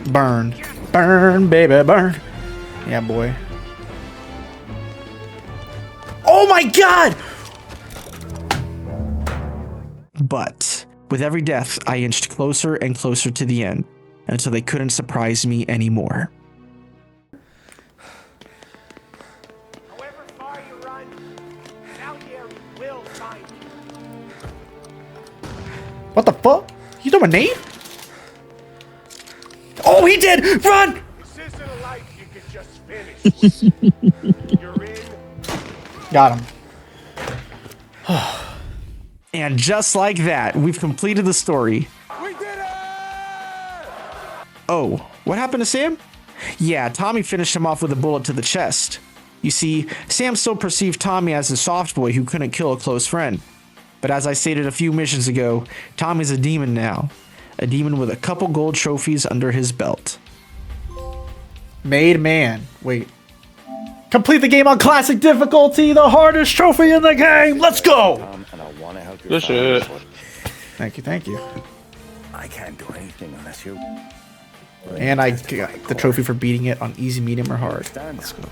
Burn. Burn, baby, burn. Yeah, boy. Oh my god! But with every death, I inched closer and closer to the end until they couldn't surprise me anymore. However far you run, Salieri will find you. What the fuck? You threw a nade? Oh, he did! Run! This isn't a life you can just finish. You're in. Got him. And just like that, we've completed the story. We did it! Oh, what happened to Sam? Yeah, Tommy finished him off with a bullet to the chest. You see, Sam still perceived Tommy as a soft boy who couldn't kill a close friend. But as I stated a few missions ago, Tommy's a demon now. A demon with a couple gold trophies under his belt. Made man. Wait. Complete the game on classic difficulty, the hardest trophy in the game. Let's go. And I want to help you. Good shit. Thank you, thank you. I can't do anything unless you. And I got the trophy for beating it on easy, medium, or hard. Let's go.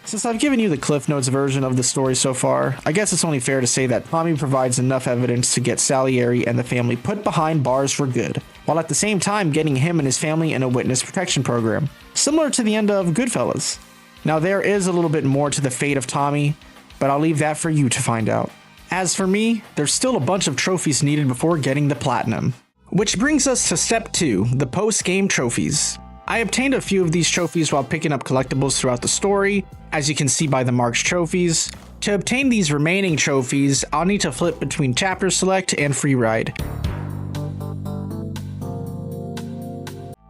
Since I've given you the Cliff Notes version of the story so far, I guess it's only fair to say that Tommy provides enough evidence to get Salieri and the family put behind bars for good, while at the same time getting him and his family in a witness protection program, similar to the end of Goodfellas. Now there is a little bit more to the fate of Tommy, but I'll leave that for you to find out. As for me, there's still a bunch of trophies needed before getting the platinum. Which brings us to step 2, the post-game trophies. I obtained a few of these trophies while picking up collectibles throughout the story, as you can see by the marked trophies. To obtain these remaining trophies, I'll need to flip between Chapter Select and Free Ride.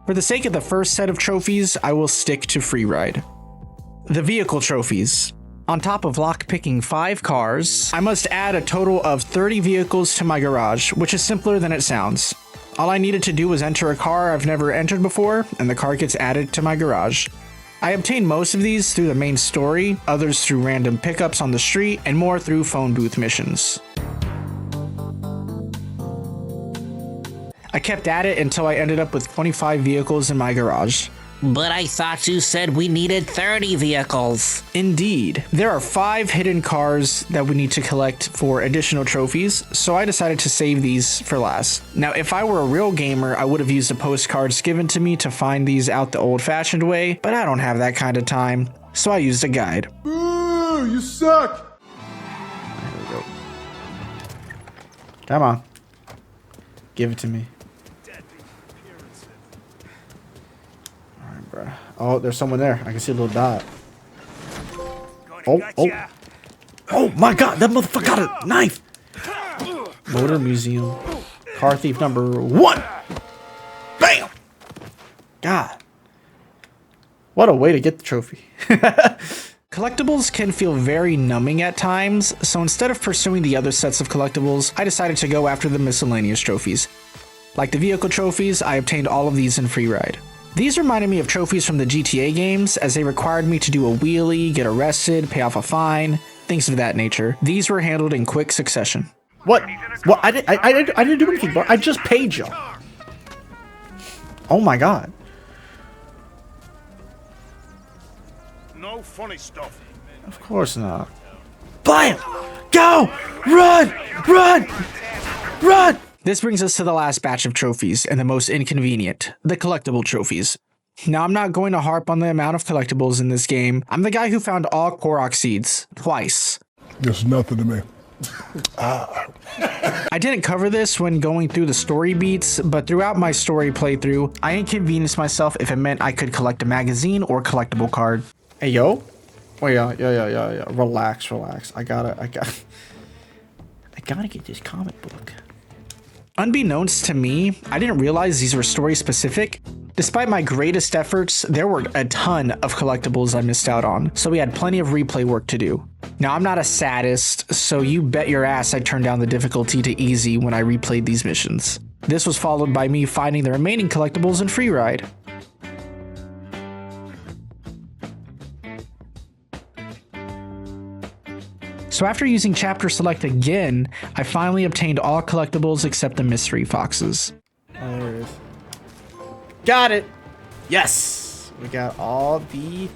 For the sake of the first set of trophies, I will stick to Free Ride. The vehicle trophies. On top of lock-picking 5 cars, I must add a total of 30 vehicles to my garage, which is simpler than it sounds. All I needed to do was enter a car I've never entered before, and the car gets added to my garage. I obtained most of these through the main story, others through random pickups on the street, and more through phone booth missions. I kept at it until I ended up with 25 vehicles in my garage. But I thought you said we needed 30 vehicles. Indeed. There are 5 hidden cars that we need to collect for additional trophies, so I decided to save these for last. Now, if I were a real gamer, I would have used the postcards given to me to find these out the old-fashioned way, but I don't have that kind of time, so I used a guide. Boo! You suck! There we go. Come on. Give it to me. Oh, there's someone there. I can see a little dot. Oh. Oh my god, that motherfucker got a knife! Motor Museum. Car thief number 1! Bam! God. What a way to get the trophy. Collectibles can feel very numbing at times, so instead of pursuing the other sets of collectibles, I decided to go after the miscellaneous trophies. Like the vehicle trophies, I obtained all of these in Free Ride. These reminded me of trophies from the GTA games, as they required me to do a wheelie, get arrested, pay off a fine, things of that nature. These were handled in quick succession. What? What? I didn't do anything, bro. I just paid y'all. Oh my god. No funny stuff. Of course not. Bam! Go! Run! Run! Run! This brings us to the last batch of trophies, and the most inconvenient, the collectible trophies. Now, I'm not going to harp on the amount of collectibles in this game. I'm the guy who found all Korok seeds, twice. It's nothing to me. I didn't cover this when going through the story beats, but throughout my story playthrough, I inconvenienced myself if it meant I could collect a magazine or collectible card. Hey, yo. Wait, yeah. Relax. I gotta get this comic book. Unbeknownst to me, I didn't realize these were story specific. Despite my greatest efforts, there were a ton of collectibles I missed out on, so we had plenty of replay work to do. Now, I'm not a sadist, so you bet your ass I turned down the difficulty to easy when I replayed these missions. This was followed by me finding the remaining collectibles in Free Ride. So after using chapter select again, I finally obtained all collectibles except the mystery foxes. Oh, there it is. Got it! Yes! We got all the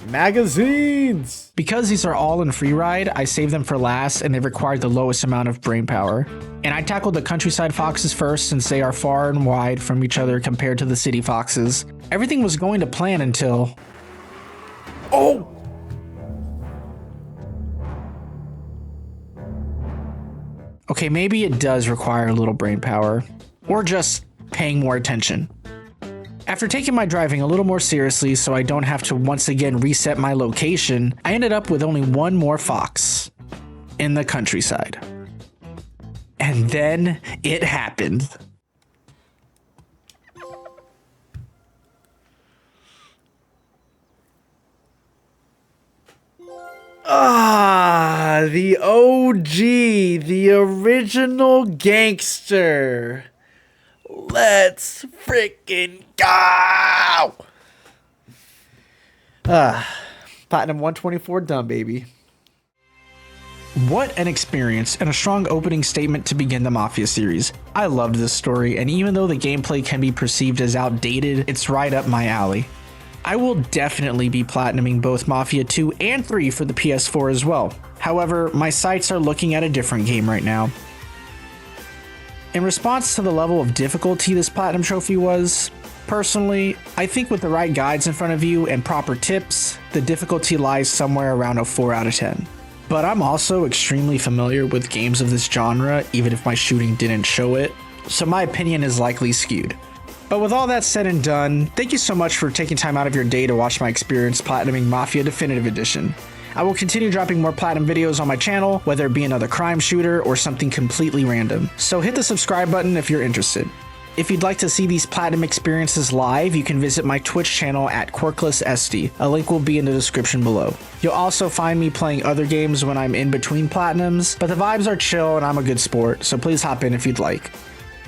magazines! Because these are all in free ride, I saved them for last and they required the lowest amount of brain power. And I tackled the countryside foxes first since they are far and wide from each other compared to the city foxes. Everything was going to plan until... Oh! Okay, maybe it does require a little brain power. Or just paying more attention. After taking my driving a little more seriously so I don't have to once again reset my location, I ended up with only one more fox. In the countryside. And then it happened. Ah, the OG, the original gangster. Let's freaking go! Platinum 124 done, baby. What an experience and a strong opening statement to begin the Mafia series. I loved this story, and even though the gameplay can be perceived as outdated, it's right up my alley. I will definitely be platinuming both Mafia 2 and 3 for the PS4 as well. However, my sights are looking at a different game right now. In response to the level of difficulty this platinum trophy was, personally, I think with the right guides in front of you and proper tips, the difficulty lies somewhere around a 4 out of 10. But I'm also extremely familiar with games of this genre, even if my shooting didn't show it, so my opinion is likely skewed. But with all that said and done, thank you so much for taking time out of your day to watch my experience platinuming Mafia Definitive Edition. I will continue dropping more platinum videos on my channel, whether it be another crime shooter or something completely random, so hit the subscribe button if you're interested. If you'd like to see these platinum experiences live, you can visit my Twitch channel at QuirklessSD. A link will be in the description below. You'll also find me playing other games when I'm in between platinums, but the vibes are chill and I'm a good sport, so please hop in if you'd like.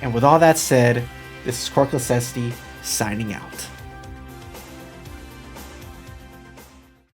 And with all that said, this is QuirklessSD signing out.